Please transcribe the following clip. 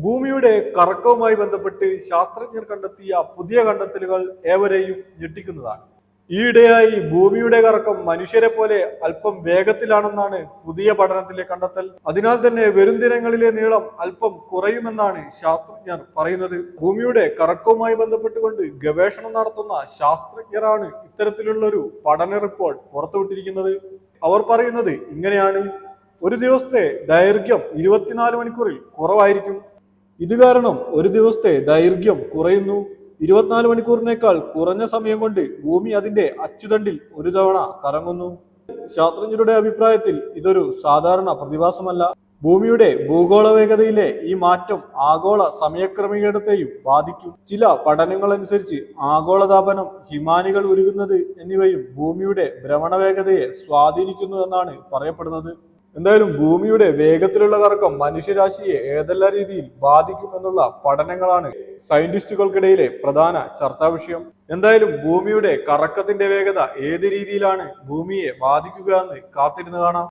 ഭൂമിയുടെ കറക്കവുമായി ബന്ധപ്പെട്ട് ശാസ്ത്രജ്ഞർ കണ്ടെത്തിയ പുതിയ കണ്ടെത്തലുകൾ ഏവരെയും ഞെട്ടിക്കുന്നതാണ്. ഈയിടെയായി ഭൂമിയുടെ കറക്കം മനുഷ്യരെ പോലെ അല്പം വേഗത്തിലാണെന്നാണ് പുതിയ പഠനത്തിലെ കണ്ടെത്തൽ. അതിനാൽ തന്നെ വരും ദിനങ്ങളിലെ നീളം അല്പം കുറയുമെന്നാണ് ശാസ്ത്രജ്ഞർ പറയുന്നത്. ഭൂമിയുടെ കറക്കവുമായി ബന്ധപ്പെട്ടുകൊണ്ട് ഗവേഷണം നടത്തുന്ന ശാസ്ത്രജ്ഞരാണ് ഇത്തരത്തിലുള്ളൊരു പഠന റിപ്പോർട്ട് പുറത്തുവിട്ടിരിക്കുന്നത്. അവർ പറയുന്നത് ഇങ്ങനെയാണ്: ഒരു ദിവസത്തെ ദൈർഘ്യം 24 മണിക്കൂറിൽ കുറവായിരിക്കും. ഇത് കാരണം ഒരു ദിവസത്തെ ദൈർഘ്യം കുറയുന്നു. 24 മണിക്കൂറിനേക്കാൾ കുറഞ്ഞ സമയം കൊണ്ട് ഭൂമി അതിന്റെ അച്ചുതണ്ടിൽ ഒരു തവണ കറങ്ങുന്നു. ശാസ്ത്രജ്ഞരുടെ അഭിപ്രായത്തിൽ ഇതൊരു സാധാരണ പ്രതിഭാസമല്ല. ഭൂമിയുടെ ഭൂഗോള വേഗതയിലെ ഈ മാറ്റം ആഗോള സമയക്രമീകരണത്തെയും ബാധിക്കും. ചില പഠനങ്ങളനുസരിച്ച് ആഗോളതാപനം, ഹിമാനികൾ ഉരുകുന്നത് എന്നിവയും ഭൂമിയുടെ ഭ്രമണ വേഗതയെ സ്വാധീനിക്കുന്നു എന്നാണ് പറയപ്പെടുന്നത്. എന്തായാലും ഭൂമിയുടെ വേഗത്തിലുള്ള കറക്കം മനുഷ്യരാശിയെ ഏതെല്ലാം രീതിയിൽ ബാധിക്കും എന്നുള്ള പഠനങ്ങളാണ് സയന്റിസ്റ്റുകൾക്കിടയിലെ പ്രധാന ചർച്ചാ വിഷയം. എന്തായാലും ഭൂമിയുടെ കറക്കത്തിന്റെ വേഗത ഏത് രീതിയിലാണ് ഭൂമിയെ ബാധിക്കുക എന്ന് കാത്തിരുന്ന് കാണാം.